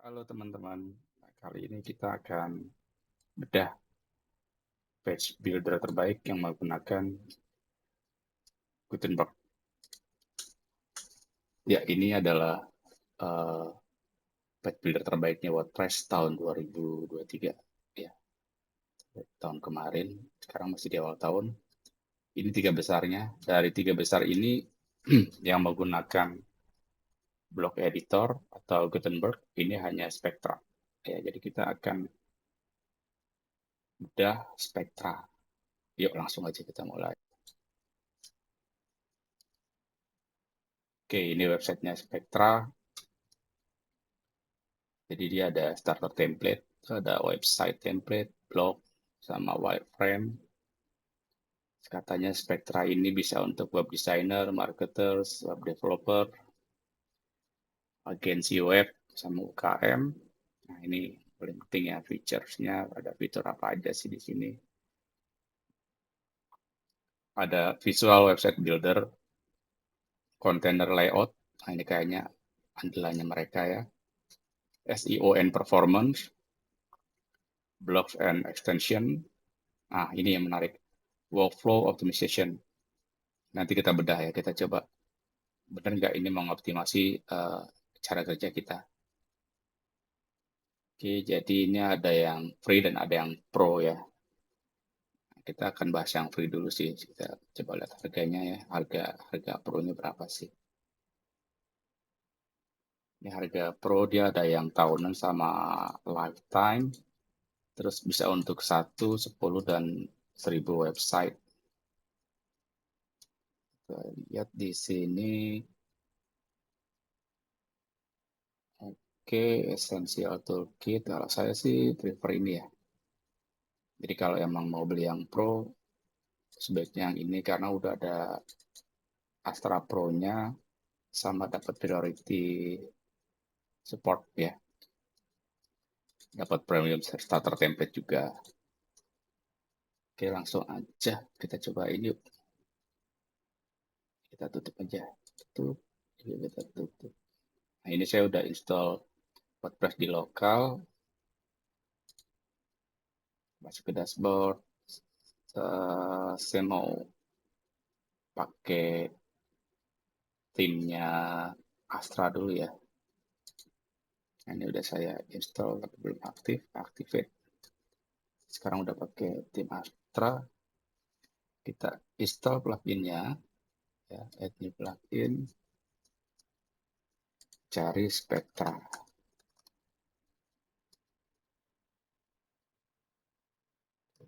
Halo teman-teman, nah, kali ini kita akan bedah page builder terbaik yang menggunakan Gutenberg. Ya, ini adalah uh, page builder terbaiknya WordPress tahun 2023. Ya, tahun kemarin, sekarang masih di awal tahun. Ini tiga besarnya. Dari tiga besar ini, yang menggunakan block editor atau Gutenberg, ini hanya Spectra. Ya, jadi kita akan bedah Spectra. Yuk, langsung aja kita mulai. Oke, ini websitenya Spectra. Jadi dia ada starter template, ada website template, blog, sama wireframe. Katanya Spectra ini bisa untuk web designer, marketers, web developer, agensi web, sama UKM. Nah ini paling penting ya featuresnya. Ada fitur apa aja sih di sini? Ada visual website builder, container layout. Nah ini kayaknya andalannya mereka ya. SEO and performance, blogs and extension. Nah ini yang menarik. Workflow optimization. Nanti kita bedah ya, kita coba benar nggak ini mengoptimasi cara kerja kita. Oke, jadi ini ada yang free dan ada yang pro ya. Kita akan bahas yang free dulu sih. Kita coba lihat harganya ya. Harga pro-nya berapa sih? Ini harga pro dia ada yang tahunan sama lifetime. Terus bisa untuk 1, 10, dan 1000 website. Kita lihat di sini. Oke, Essential Toolkit. Kalau saya sih prefer ini ya. Jadi kalau emang mau beli yang pro, sebaiknya yang ini karena udah ada Astra Pro-nya sama dapat priority support ya. Dapat premium starter template juga. Oke, langsung aja kita cobain yuk. Kita tutup aja. Tutup. Kita tutup. Nah, ini saya udah install WordPress di lokal. Masuk ke dashboard. Saya mau pakai timnya Astra dulu ya. Ini udah saya install tapi belum aktif. Activate. Sekarang udah pakai tim Astra. Kita install pluginnya. Ya, add new plugin. Cari Spectra.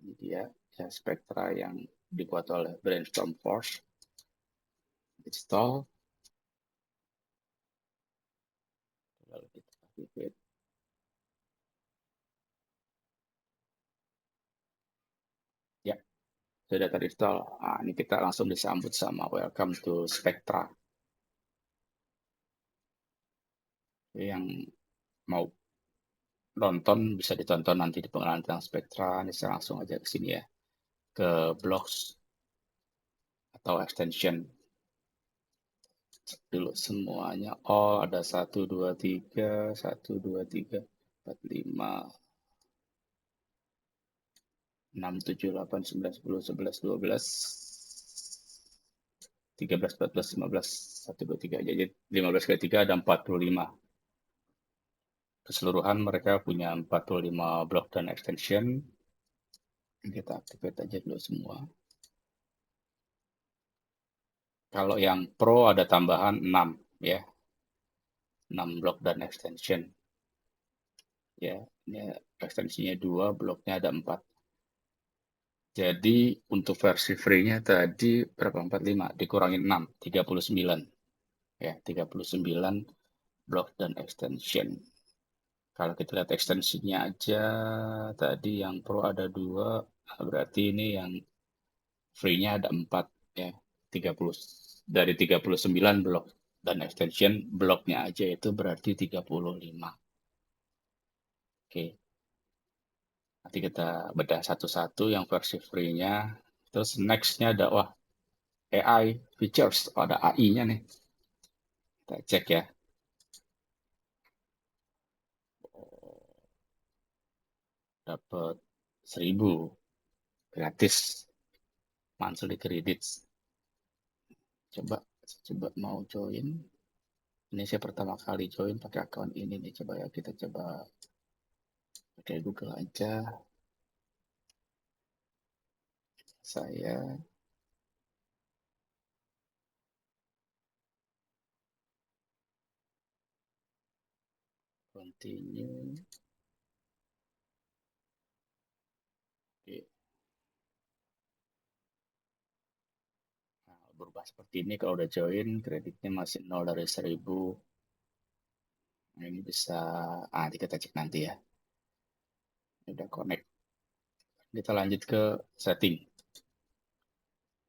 Ini dia ya Spectra yang dibuat oleh Brainstorm Force. Install. Lalu kita activate. Ya, sudah terinstall. Nah, ini kita langsung disambut sama welcome to Spectra. Yang mau nonton bisa ditonton nanti di pengenalan tentang Spectra. Ini saya langsung aja ke sini ya. Ke blogs atau extension dulu semuanya. Oh, ada 1, 2, 3, 1, 2, 3, 4, 5, 6, 7, 8, 9, 10, 11, 12, 13, 14, 15, 1, 2, 3. Jadi 15 kali 3 ada 45. Keseluruhan mereka punya 45 blok dan extension. Kita activate aja dulu semua. Kalau yang pro ada tambahan 6 ya. 6 blok dan extension. Ya, ini extensinya 2, bloknya ada 4. Jadi untuk versi free-nya tadi berapa? 45 dikurangin 6, 39. Ya, 39 blok dan extension. Kalau kita lihat ekstensinya aja, tadi yang pro ada 2, berarti ini yang free-nya ada 4 ya. 30 dari 39 blok dan extension bloknya aja itu berarti 35. Oke. Nanti kita bedah satu-satu yang versi free-nya. Terus next-nya ada AI features, ada AI-nya nih. Kita cek ya. dapat 1.000 gratis monthly credits. Coba mau join. Ini saya pertama kali join pakai akun ini nih. Coba ya kita coba pakai Google aja. Saya continue. Oke. Nah, berubah seperti ini kalau udah join, kreditnya masih 0 dari 1.000. Nah, ini bisa, kita cek nanti ya. Udah connect. Kita lanjut ke setting.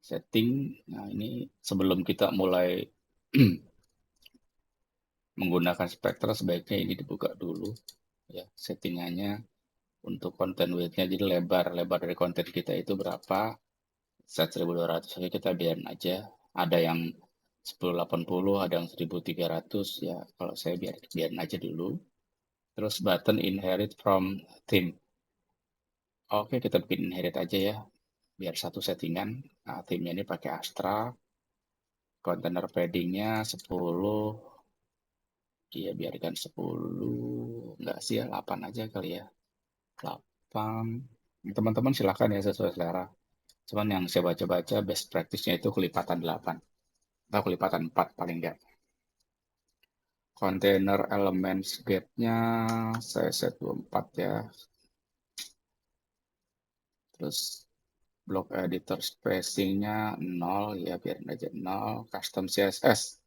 Setting, nah ini sebelum kita mulai menggunakan Spectra sebaiknya ini dibuka dulu ya settingannya untuk konten width-nya, jadi lebar dari konten kita itu berapa, set 1.200, jadi kita biarin aja. Ada yang 1080, ada yang 1.300 ya, kalau saya biarin aja dulu. Terus button inherit from theme, oke kita bikin inherit aja ya biar satu settingan. Nah, theme-nya ini pakai Astra, container padding-nya 10. Iya, biarkan 10. Enggak sih ya, 8 aja kali ya. 8. Teman-teman silakan ya sesuai selera. Cuman yang saya baca-baca best practice-nya itu kelipatan 8. Atau kelipatan 4 paling enggak. Container elements gate-nya saya set 24 ya. Terus block editor spacing-nya 0 ya, biarin aja 0. Custom CSS.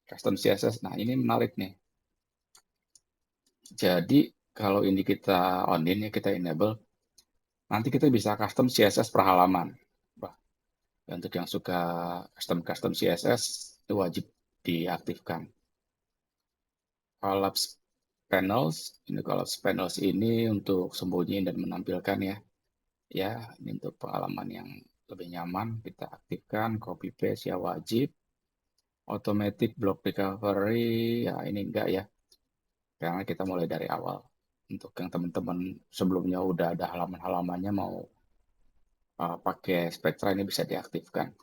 Custom CSS. Nah, ini menarik nih. Jadi kalau ini kita on-in ya, kita enable, nanti kita bisa custom CSS per halaman. Wah, untuk yang suka custom CSS itu wajib diaktifkan. Collapse panels, ini untuk sembunyi dan menampilkan ya. Ya, ini untuk pengalaman yang lebih nyaman kita aktifkan. Copy paste ya wajib. Automatic block recovery ya ini enggak ya, karena kita mulai dari awal. Untuk yang teman-teman sebelumnya udah ada halaman-halamannya mau pakai Spectra, ini bisa diaktifkan.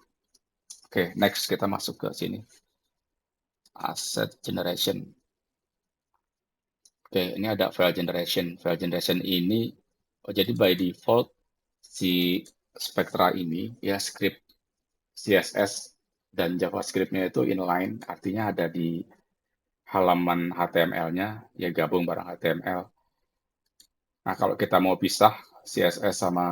Oke, next kita masuk ke sini. Asset generation. Oke, ini ada file generation. File generation ini, jadi by default si Spectra ini ya script CSS dan JavaScript-nya itu inline, artinya ada di halaman HTML-nya, ya gabung bareng HTML. Nah, kalau kita mau pisah CSS sama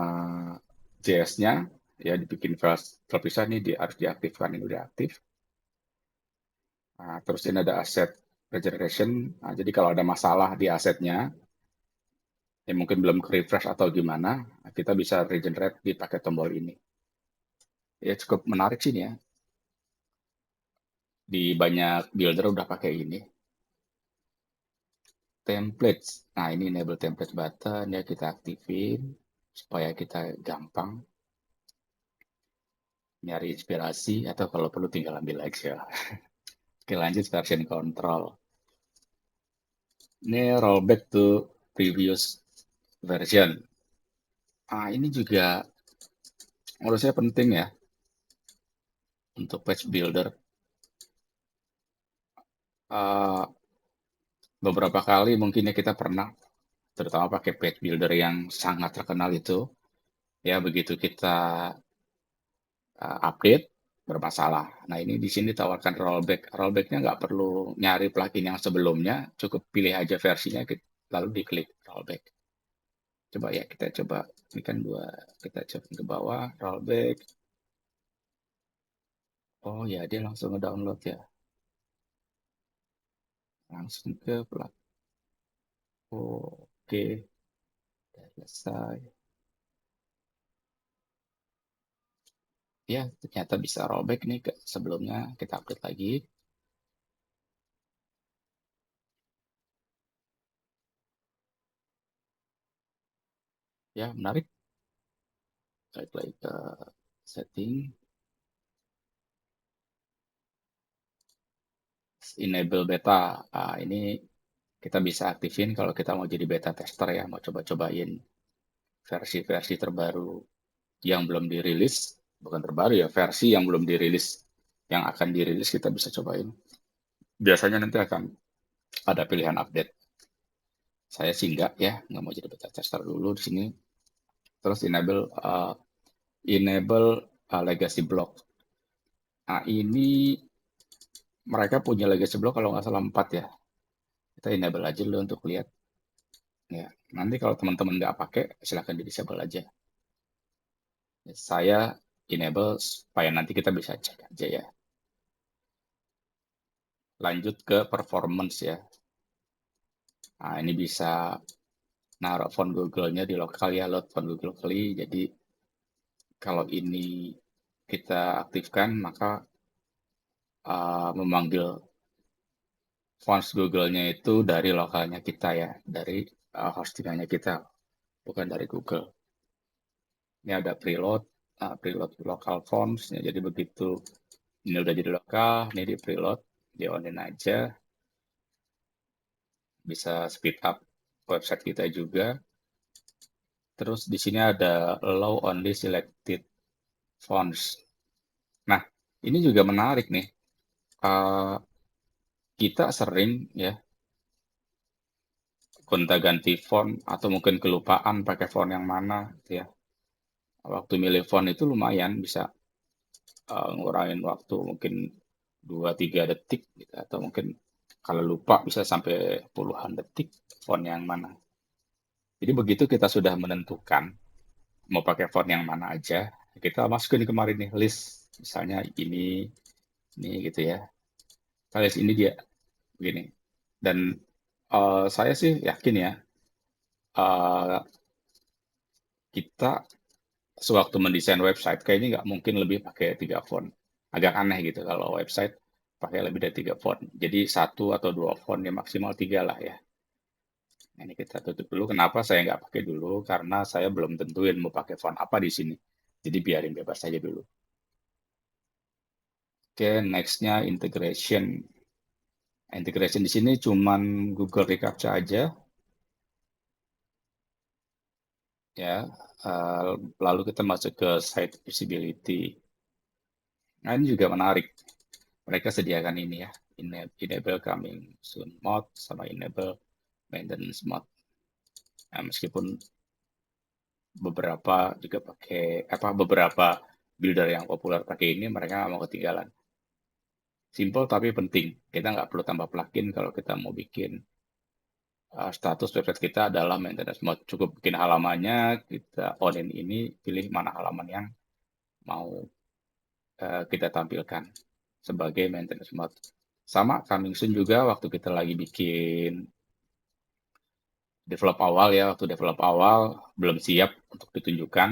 JS-nya, ya dibikin file terpisah, ini harus diaktifkan, ini udah aktif. Nah, terus ini ada asset regeneration. Nah, jadi kalau ada masalah di asetnya, yang mungkin belum refresh atau gimana, kita bisa regenerate dipakai tombol ini. Ya cukup menarik sih ya. Di banyak builder udah pakai ini. Templates. Nah, ini enable template button ya, kita aktifin supaya kita gampang nyari inspirasi atau kalau perlu tinggal ambil aja. Oke, lanjut version control. Ini rollback to previous version. Ini juga menurut saya penting ya untuk page builder. Uh, Beberapa kali mungkin ya kita pernah, terutama pakai page builder yang sangat terkenal itu, ya begitu kita update bermasalah. Nah, ini di sini tawarkan rollback. Rollbacknya nggak perlu nyari plugin yang sebelumnya, cukup pilih aja versinya, lalu diklik rollback. Coba ya, kita coba, ini kan dua, kita coba ke bawah, rollback. Oh ya, dia langsung nge-download ya. Langsung ke plug. Oh, oke, udah selesai. Ya, ternyata bisa rollback nih ke sebelumnya, kita update lagi. Ya, menarik. Balik lagi ke setting. Enable beta. Ini kita bisa aktifin kalau kita mau jadi beta tester ya, mau coba-cobain versi-versi terbaru yang belum dirilis, bukan terbaru ya, versi yang belum dirilis, yang akan dirilis kita bisa cobain. Biasanya nanti akan ada pilihan update. Saya sih nggak mau jadi beta tester dulu di sini. Terus enable legacy block. Nah, ini mereka punya legacy block kalau nggak salah 4 ya. Kita enable aja dulu untuk lihat. Ya, nanti kalau teman-teman nggak pakai, silahkan di disable aja. Saya enable supaya nanti kita bisa cek aja ya. Lanjut ke performance ya. Nah, ini bisa naruh font Google-nya di lokal ya, load font Google locally. Jadi kalau ini kita aktifkan, maka memanggil fonts Google-nya itu dari lokalnya kita ya, dari hostingannya kita, bukan dari Google. Ini ada preload, preload local fonts. Ya, jadi begitu ini udah jadi lokal, ini di preload, di on aja, bisa speed up website kita juga. Terus di sini ada allow only selected fonts. Nah, ini juga menarik nih. Uh, kita sering ya gonta-ganti font atau mungkin kelupaan pakai font yang mana gitu ya. Waktu milih font itu lumayan bisa ngurangin waktu mungkin 2-3 detik gitu, atau mungkin kalau lupa bisa sampai puluhan detik font yang mana. Jadi begitu kita sudah menentukan mau pakai font yang mana aja, kita masukin kemarin nih list, misalnya ini gitu ya. Kita list ini dia begini. Dan saya sih yakin ya, uh, kita sewaktu mendesain website kayaknya nggak mungkin lebih pakai 3 font. Agak aneh gitu kalau website pakai lebih dari 3 font. Jadi 1 atau 2 font ya, maksimal 3 lah ya. Nah, ini kita tutup dulu. Kenapa saya nggak pakai dulu? Karena saya belum tentuin mau pakai font apa di sini. Jadi biarin bebas saja dulu. Oke, nextnya integration. Integration di sini cuman Google Recaptcha aja ya. Lalu kita masuk ke site visibility. Nah, ini juga menarik. Mereka sediakan ini ya, enable coming soon mode sama enable maintenance mode. Nah, meskipun beberapa builder yang populer pakai ini, mereka nggak mau ketinggalan. Simple tapi penting. Kita nggak perlu tambah plugin kalau kita mau bikin status website kita adalah maintenance mode. Cukup bikin halamannya, kita onin ini, pilih mana halaman yang mau kita tampilkan sebagai maintenance mode. Sama coming soon juga waktu kita lagi bikin waktu develop awal belum siap untuk ditunjukkan.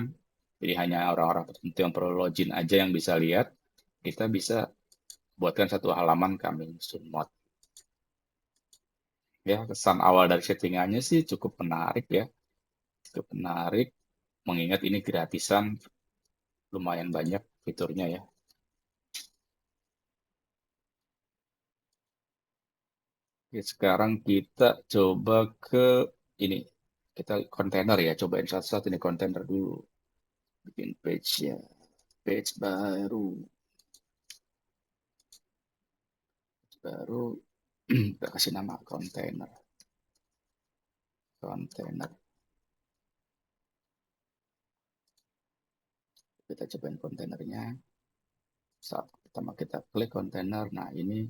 Jadi hanya orang-orang tertentu yang perlu login aja yang bisa lihat. Kita bisa buatkan satu halaman coming soon mode. Ya, kesan awal dari settingannya sih cukup menarik ya. Cukup menarik, mengingat ini gratisan, lumayan banyak fiturnya ya. Oke, sekarang kita coba ke ini. Kita kontainer ya, cobain satu-satu ini kontainer dulu. Bikin page ya, page baru kita kasih nama kontainer. Kita cobain kontainernya. Saat pertama kita klik kontainer, nah ini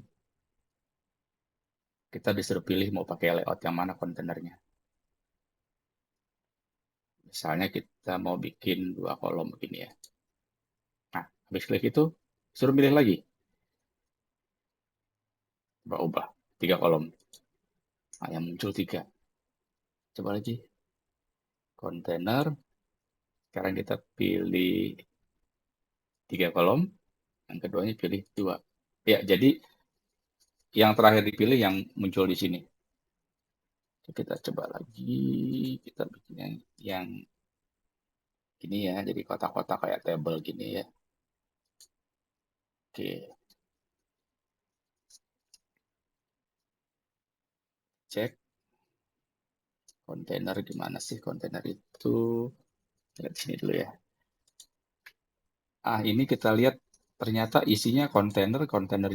kita disuruh pilih mau pakai layout yang mana kontainernya. Misalnya kita mau bikin 2 kolom begini ya. Nah, habis klik itu suruh pilih lagi. Ubah 3 kolom. Nah, yang muncul 3. Coba lagi kontainer. Sekarang kita pilih 3 kolom. Yang keduanya pilih 2. Ya, jadi yang terakhir dipilih yang muncul di sini. Kita coba lagi. Kita bikin yang ini ya, jadi kotak-kotak kayak table gini ya. Oke, cek. Kontainer gimana sih kontainer itu? Lihat sini dulu ya. Ini kita lihat ternyata isinya kontainer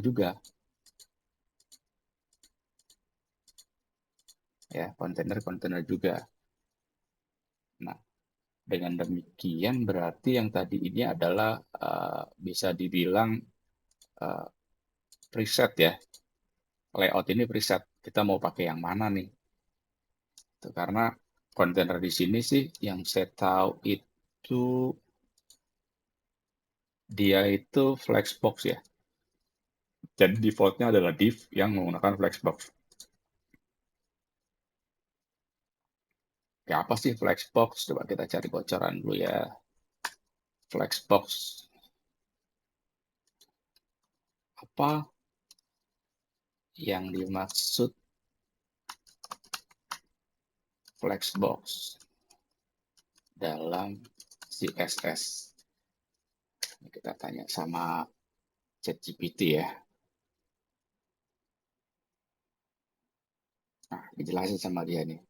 juga. Ya, kontainer juga. Nah, dengan demikian berarti yang tadi ini adalah bisa dibilang uh, preset ya. Layout ini preset. Kita mau pakai yang mana nih? Itu karena kontainer di sini sih yang saya tahu itu dia itu flexbox ya. Jadi defaultnya adalah div yang menggunakan flexbox. Ya apa sih flexbox? Coba kita cari bocoran dulu ya. Flexbox apa yang dimaksud flexbox dalam CSS? Kita tanya sama ChatGPT ya. Nah, dijelasin sama dia nih.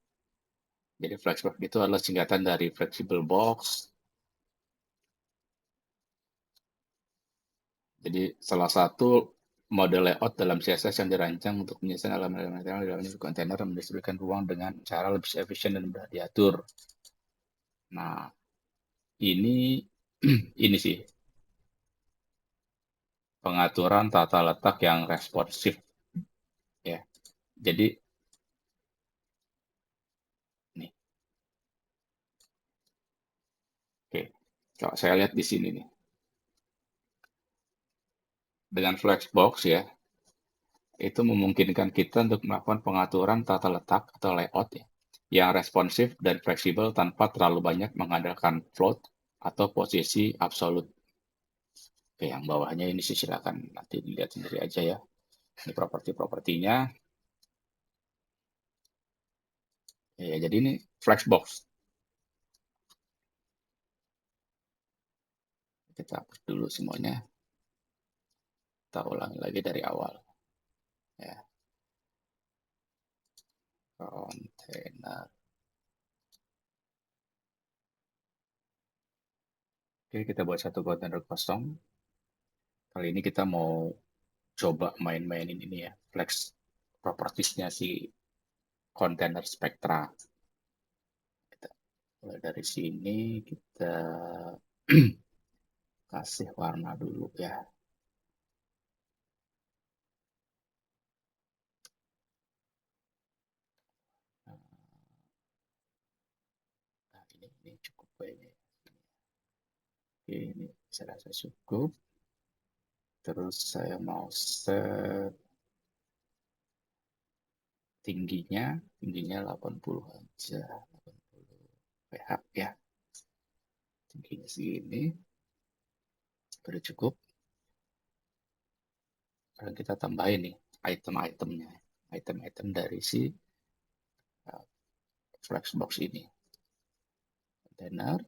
Jadi flexbox itu adalah singkatan dari flexible box. Jadi salah satu model layout dalam CSS yang dirancang untuk menyelesaikan elemen-elemen di dalam kontainer dan mendistribusikan ruang dengan cara lebih efisien dan mudah diatur. Nah, ini ini sih pengaturan tata letak yang responsif ya. Jadi nih, oke. Kalau saya lihat di sini nih, dengan Flexbox ya, itu memungkinkan kita untuk melakukan pengaturan tata letak atau layout ya, yang responsif dan fleksibel tanpa terlalu banyak mengandalkan float atau posisi absolut. Oke, yang bawahnya ini sih silakan nanti dilihat sendiri aja ya. Ini properti-propertinya. Ya, jadi ini Flexbox. Kita hapus dulu semuanya. Kita ulangi lagi dari awal. Ya, kontainer. Oke, kita buat satu kontainer kosong. Kali ini kita mau coba main-mainin ini ya, flex propertiesnya si kontainer Spectra. Kita mulai dari sini, kita kasih warna dulu ya. Nah, ini cukup kayaknya. Ini saya rasa cukup. Terus saya mau set tingginya 80 aja. 80 pH ya. Tingginya segini. Sudah cukup. Dan kita tambahin nih item-itemnya. Item-item dari si Flexbox ini. Container.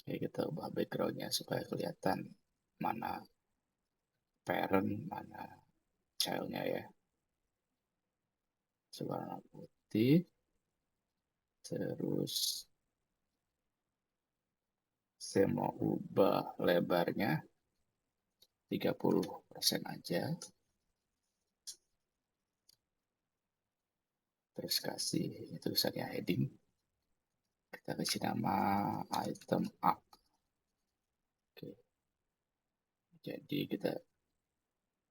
Oke, kita ubah backgroundnya supaya kelihatan mana parent, mana childnya ya. Warna putih. Terus saya mau ubah lebarnya 30% aja. Terus kasih tulisannya heading. Kita kasih nama item A. Oke. Jadi kita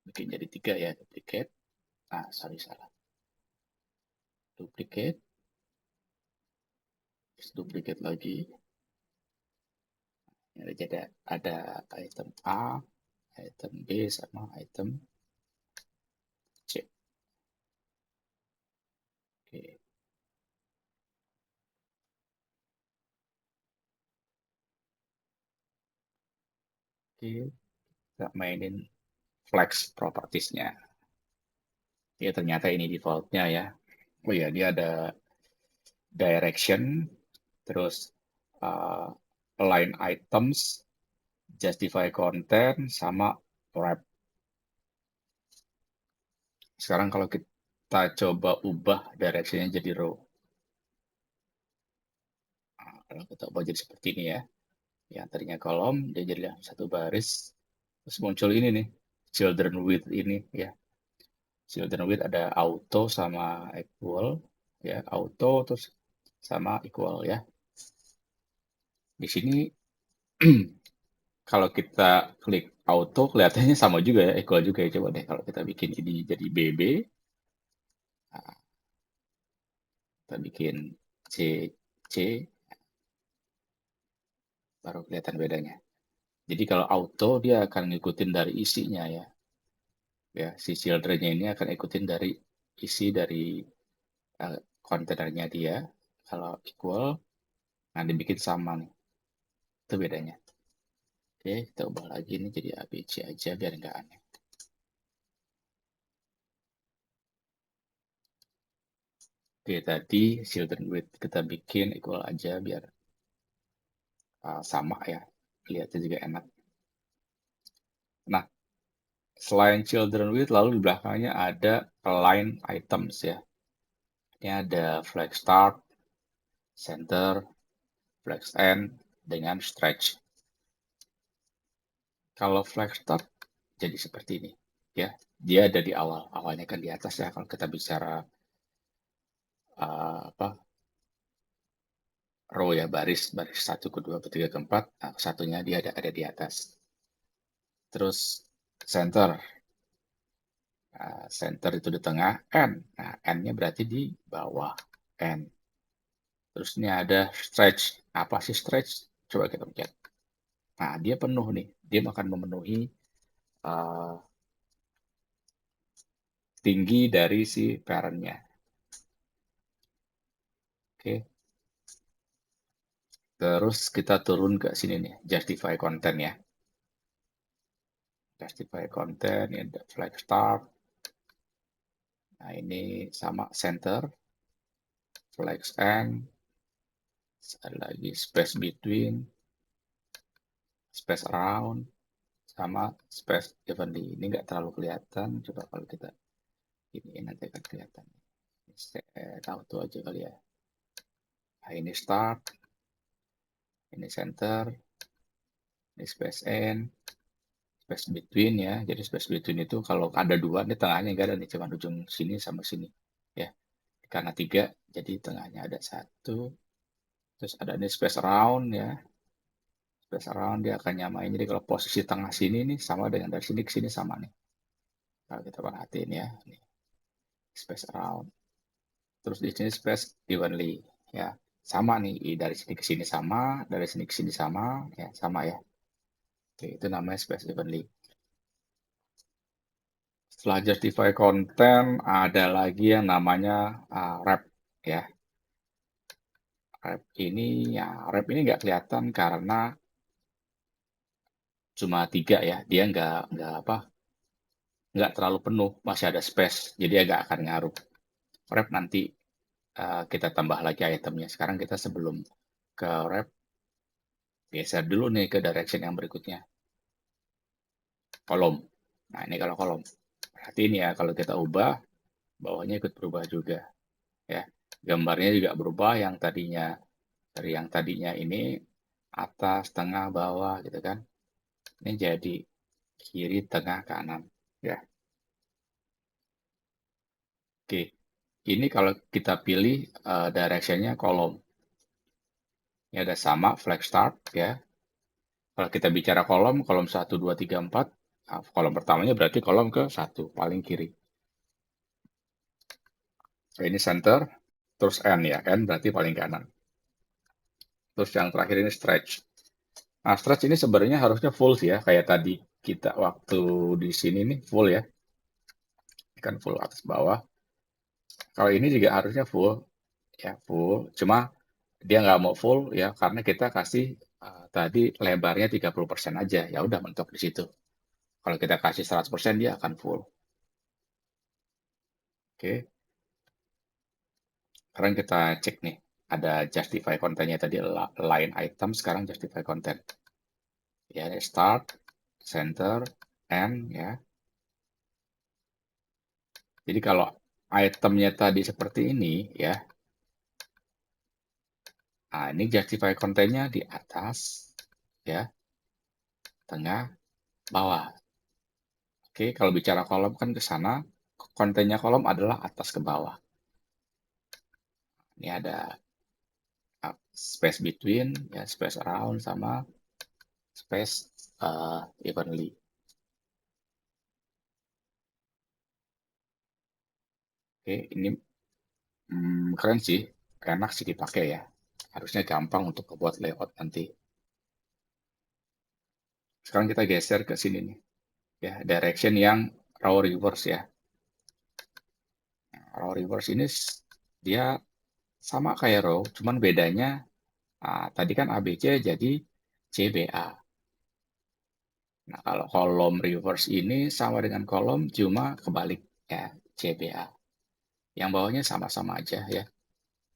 bikin jadi 3 ya, duplicate. Salah. Duplicate. Terus duplicate lagi. Jadi ada item A, item B, sama item C. Oke. Oke. Kita mainin flex propertiesnya. Ya ternyata ini defaultnya ya. Oh ya, dia ada direction, terus align items, justify content, sama wrap. Sekarang kalau kita coba ubah directionnya jadi row. Kalau kita ubah jadi seperti ini ya, yang tadinya kolom dia jadi satu baris, terus muncul ini nih, children with ini ya. Children with ada auto sama equal ya, auto terus sama equal ya. Di sini kalau kita klik auto kelihatannya sama juga ya, equal juga ya. Coba deh kalau kita bikin ini jadi BB, nah, kita bikin C, C, baru kelihatan bedanya. Jadi kalau auto dia akan ngikutin dari isinya ya. Ya, si children-nya ini akan ikutin dari isi dari kontainernya dia. Kalau equal, nah dibikin sama nih. Itu bedanya. Oke, kita ubah lagi nih jadi ABC aja biar nggak aneh. Oke, tadi children with kita bikin equal aja biar sama ya. Lihatnya juga enak. Nah, selain children with, lalu di belakangnya ada align items ya. Ini ada flag start, center, flag end, dengan stretch. Kalau flag start jadi seperti ini ya. Dia ada di awal. Awalnya kan di atas ya kalau kita bicara apa row ya, baris 1 kedua ketiga keempat, nah, satunya dia ada di atas. Terus center. Center itu di tengah, N. Nah, N-nya berarti di bawah, N. Terus ini ada stretch. Apa sih stretch? Coba kita lihat. Nah, dia penuh nih. Dia akan memenuhi uh, tinggi dari si parent-nya. Oke. Terus kita turun ke sini nih, justify content ya. Justify content, ini ada flag start. Nah, ini sama center, flag end, ada lagi space between, space around, sama space evenly. Ini nggak terlalu kelihatan. Coba kalau kita ini nanti akan kelihatan. Set auto aja kali ya. Nah, ini start, ini center, ini space end, space between ya. Jadi space between itu kalau ada dua, ini tengahnya nggak ada nih, cuma ujung sini sama sini ya. Karena tiga, jadi tengahnya ada satu. Terus ada ini space around ya. Space around dia akan nyamain. Jadi kalau posisi tengah sini nih sama dengan dari sini ke sini sama nih. Kalau kita perhatiin ya, nih space around. Terus di sini space evenly ya. Sama nih, dari sini ke sini sama, dari sini ke sini sama, ya sama ya. Oke, itu namanya space evenly. Setelah justify content, ada lagi yang namanya wrap ya. Wrap ini nggak kelihatan karena cuma 3 ya. Dia nggak terlalu penuh, masih ada space, jadi agak akan ngaruh. Wrap nanti kita tambah lagi itemnya. Sekarang kita sebelum ke wrap, geser dulu nih ke direction yang berikutnya. Kolom. Nah, ini kalau kolom. Perhatiin ya, kalau kita ubah, bawahnya ikut berubah juga. Ya, gambarnya juga berubah, yang tadinya dari yang tadinya ini atas, tengah, bawah gitu kan. Ini jadi kiri, tengah, kanan. Ya, oke. Ini kalau kita pilih directionnya kolom. Ini ada sama flag start ya. Kalau kita bicara kolom, kolom 1, 2, 3, 4, nah, kolom pertamanya berarti kolom ke 1, paling kiri. Ini center, terus N ya, N berarti paling kanan. Terus yang terakhir ini stretch. Nah, stretch ini sebenarnya harusnya full sih ya, kayak tadi kita waktu di sini nih full ya. Ini kan full atas bawah. Kalau ini juga harusnya full, ya full. Cuma dia nggak mau full ya, karena kita kasih tadi lebarnya 30% aja. Ya udah mentok di situ. Kalau kita kasih 100% dia akan full. Oke. Sekarang kita cek nih. Ada justify kontennya tadi line item, sekarang justify content. Ya, start, center, end ya. Jadi kalau itemnya tadi seperti ini ya, Nah, ini justify kontennya di atas, ya, tengah, bawah. Oke, kalau bicara kolom kan ke sana, kontennya kolom adalah atas ke bawah. Ini ada space between, ya, space around, sama space evenly. Oke, ini keren sih, enak sih dipakai ya. Harusnya gampang untuk membuat layout nanti. Sekarang kita geser ke sini nih, ya, direction yang row reverse ya. Row reverse ini dia sama kayak row, cuman bedanya tadi kan ABC jadi CBA. Nah, kalau kolom reverse ini sama dengan kolom, cuma kebalik ya, CBA. Yang bawahnya sama-sama aja ya,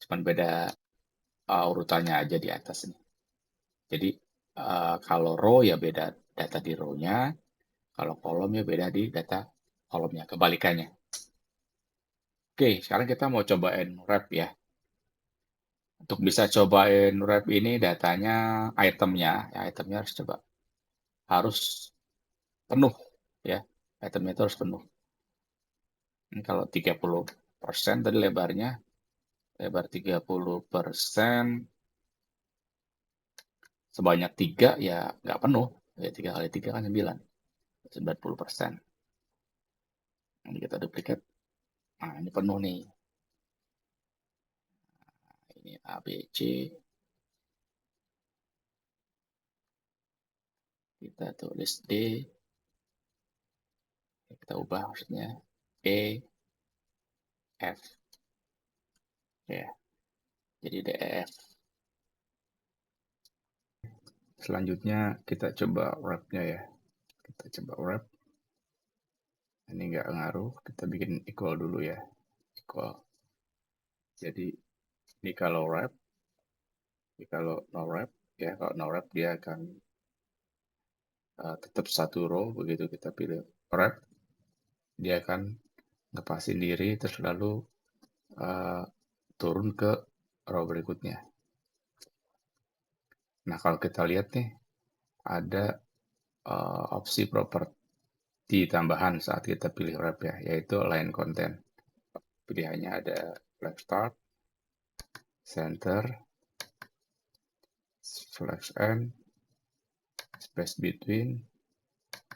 cuman beda urutannya aja di atas nih. Jadi kalau row ya beda data di row-nya, kalau kolom ya beda di data kolomnya, kebalikannya. Oke, sekarang kita mau cobain wrap ya. Untuk bisa cobain wrap ini datanya, itemnya, ya itemnya harus penuh ya. Itemnya itu harus penuh. Ini kalau 30% tadi lebarnya, lebar 30%, sebanyak 3 ya nggak penuh. Ya 3 kali 3 kan 9, 90%. Ini kita duplikat. Nah, ini penuh nih. Ini A, B, C. Kita tulis D. Kita ubah maksudnya E, F. Ya, jadi DEF. Selanjutnya kita coba wrap-nya ya. Kita coba wrap. Ini nggak ngaruh, kita bikin equal dulu ya. Equal. Jadi ini kalau wrap, ini kalau no wrap, ya kalau no wrap dia akan tetap satu row. Begitu kita pilih wrap, dia akan ngepasin diri terus lalu uh, turun ke row berikutnya. Nah, kalau kita lihat nih, ada opsi properti tambahan saat kita pilih wrap ya, yaitu align content. Pilihannya ada flag start, center, flag end, space between,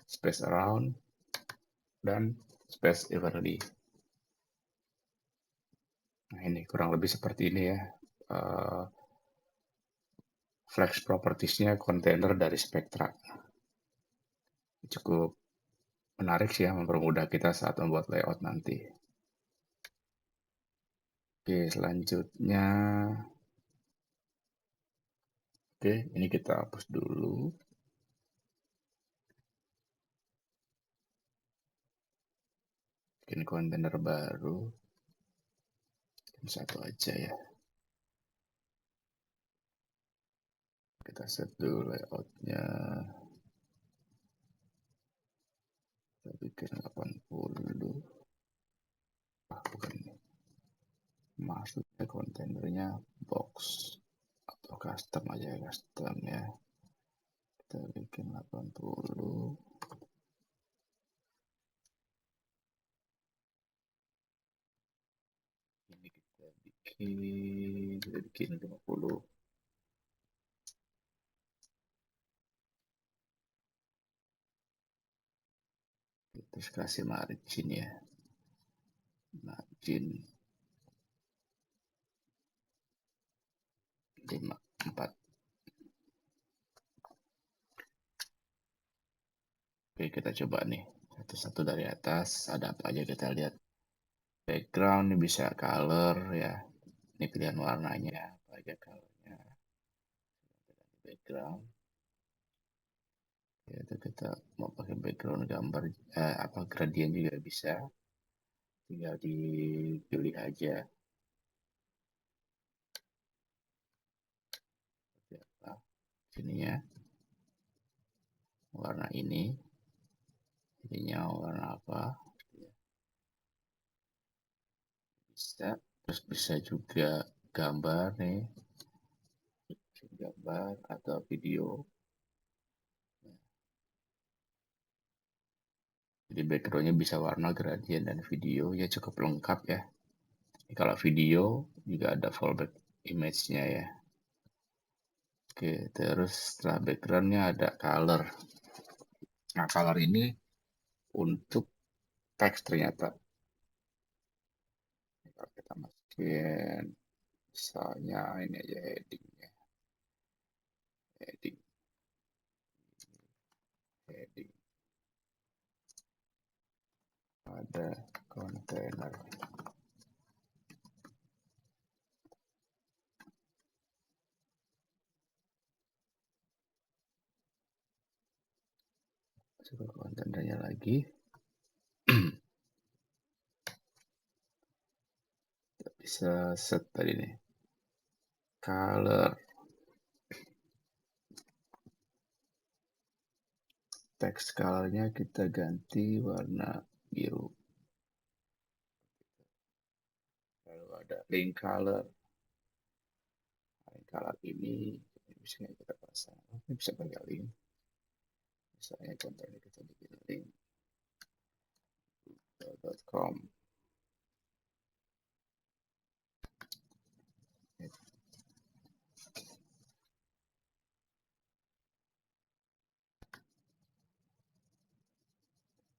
space around, dan space evenly. Nah, ini kurang lebih seperti ini ya. Flex propertiesnya kontainer dari Spectra. Cukup menarik sih ya, mempermudah kita saat membuat layout nanti. Oke, selanjutnya. Oke, ini kita hapus dulu. Bikin kontainer baru. Satu aja ya. Kita set dulu layoutnya. Kita bikin 80. Bukan ini. Maksudnya kontainernya box. Atau custom aja, custom ya. Kita bikin 80. Ini kita bikin 50. Terus kasih margin ya. Margin 4. Oke, kita coba nih. Satu-satu dari atas. Ada apa aja kita lihat. Background ini bisa color ya. Ini pilihan warnanya. Apa aja colornya. Background. Ya, itu kita mau pakai background gambar apa gradient juga bisa. Tinggal dipilih aja. Sini ya. Warna ini. Ininya warna apa. Bisa. Terus bisa juga gambar nih. gambar atau video. Jadi backgroundnya bisa warna, gradient, dan video, ya cukup lengkap ya. Kalau video juga ada fallback image-nya ya. Oke, terus setelah background-nya ada color. Nah, color ini untuk teks ternyata. Kalau kita masukin, misalnya ini aja heading-nya. Heading. Ada kontainer. Coba kontainernya lagi. Kita bisa set tadi nih. Color. Text colornya kita ganti warna biru. Lalu ada link color. Link color ini bisa kita pasang. Ini bisa pakai link. Misalnya contohnya kita bikin link .com.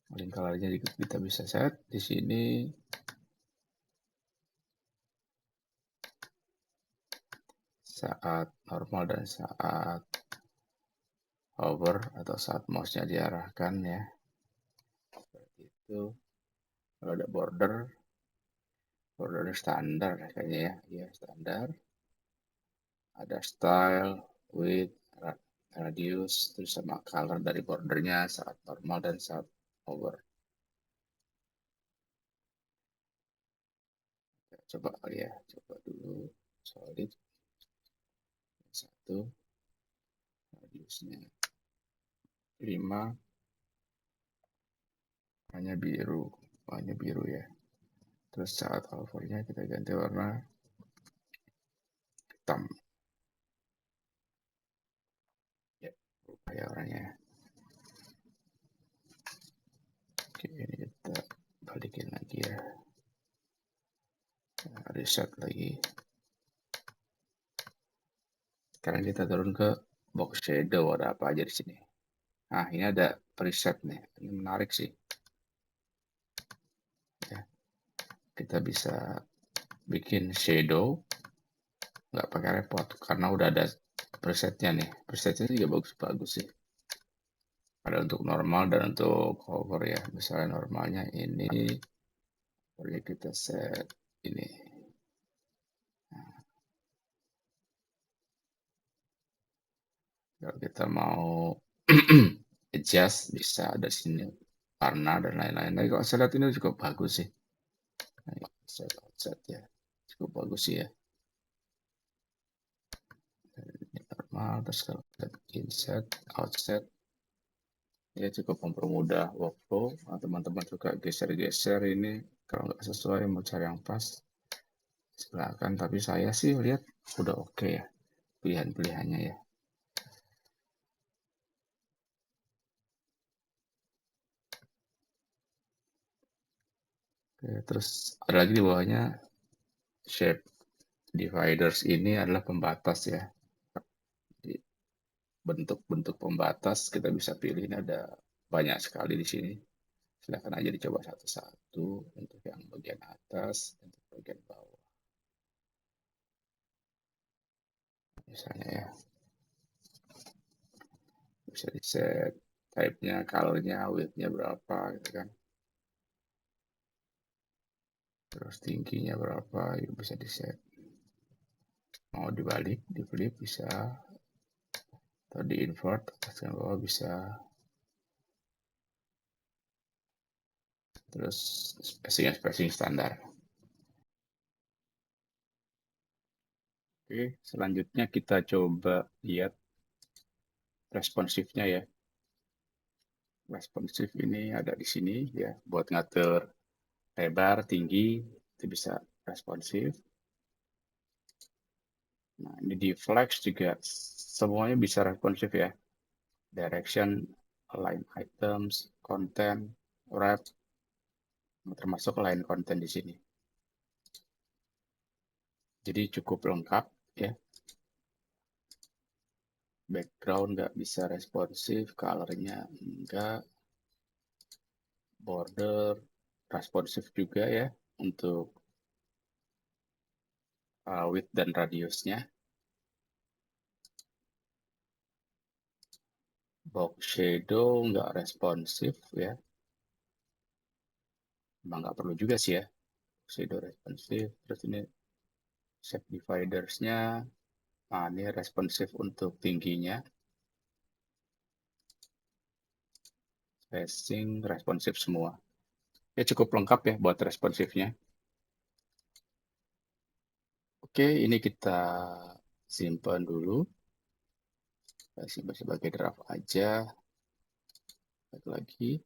Link colornya kita bisa set di sini. Saat normal dan saat hover atau saat mouse-nya diarahkan ya. Seperti itu. Kalau ada border standar kayaknya ya. Iya, standar. Ada style, width, radius, terus sama color dari bordernya saat normal dan saat hover. Coba kali ya, coba dulu solid. Satu, radiusnya 5, hanya biru ya. Terus saat hovernya kita ganti warna hitam. Ya, berubah ya warnanya. Oke, ini kita balikin lagi ya. Reset lagi. Sekarang kita turun ke box shadow, ada apa aja di sini. Nah, ini ada preset nih. Ini menarik sih. Ya, kita bisa bikin shadow nggak pakai repot karena udah ada presetnya nih. Presetnya juga bagus-bagus sih. Ada untuk normal dan untuk hover ya. Misalnya normalnya ini, boleh kita set ini. Kalau kita mau adjust bisa ada sini warna dan lain-lain. Tapi kalau saya lihat ini cukup bagus sih. Set ya, cukup bagus sih ya. Ini normal, terus kalau kita insert, outset, ya cukup mempermudah workflow. Nah, teman-teman suka geser-geser ini, kalau nggak sesuai mau cari yang pas, silakan. Tapi saya sih lihat udah oke ya pilihan-pilihannya ya. Oke, terus ada lagi di bawahnya shape dividers, ini adalah pembatas ya. Jadi, bentuk-bentuk pembatas kita bisa pilih, ini ada banyak sekali di sini. Silakan aja dicoba satu-satu untuk yang bagian atas, untuk bagian bawah. Misalnya ya, bisa di set type-nya, color-nya, width-nya berapa gitu kan. Terus tingginya berapa, itu bisa di set. Mau dibalik, di flip bisa, atau di invert atas dan bawah bisa. Terus spacing standar. Oke, selanjutnya kita coba lihat responsifnya ya. Responsif ini ada di sini ya, buat ngatur lebar, tinggi, itu bisa responsif. Nah, ini di flex juga semuanya bisa responsif ya. Direction, line items, content, wrap, termasuk line content di sini. Jadi cukup lengkap ya. Background nggak bisa responsif, colornya enggak, border responsif juga ya untuk width dan radiusnya. Box shadow nggak responsif ya. Emang nggak perlu juga sih ya. Shadow responsif. Terus ini shape dividersnya. Nah, ini responsif untuk tingginya. Spacing responsif semua. Ya cukup lengkap ya buat responsifnya. Oke, ini kita simpan dulu. Kita simpan sebagai draft aja. Lagi.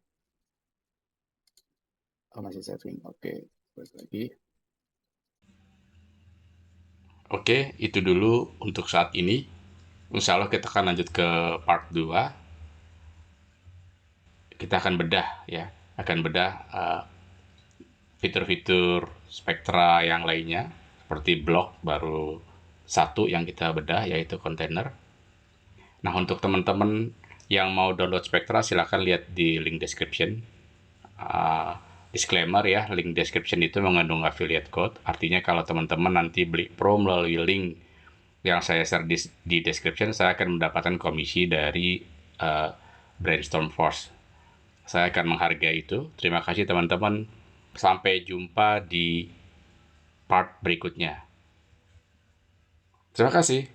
Oh, masih saving. Oke, balik lagi. Oke, itu dulu untuk saat ini. Insya Allah kita akan lanjut ke part 2. Kita akan bedah ya, akan bedah fitur-fitur Spectra yang lainnya, seperti blok baru satu yang kita bedah, yaitu kontainer. Nah, untuk teman-teman yang mau download Spectra, silahkan lihat di link description. Disclaimer ya, link description itu mengandung affiliate code. Artinya kalau teman-teman nanti beli Pro melalui link yang saya share di description, saya akan mendapatkan komisi dari Brainstorm Force. Saya akan menghargai itu. Terima kasih teman-teman. Sampai jumpa di part berikutnya. Terima kasih.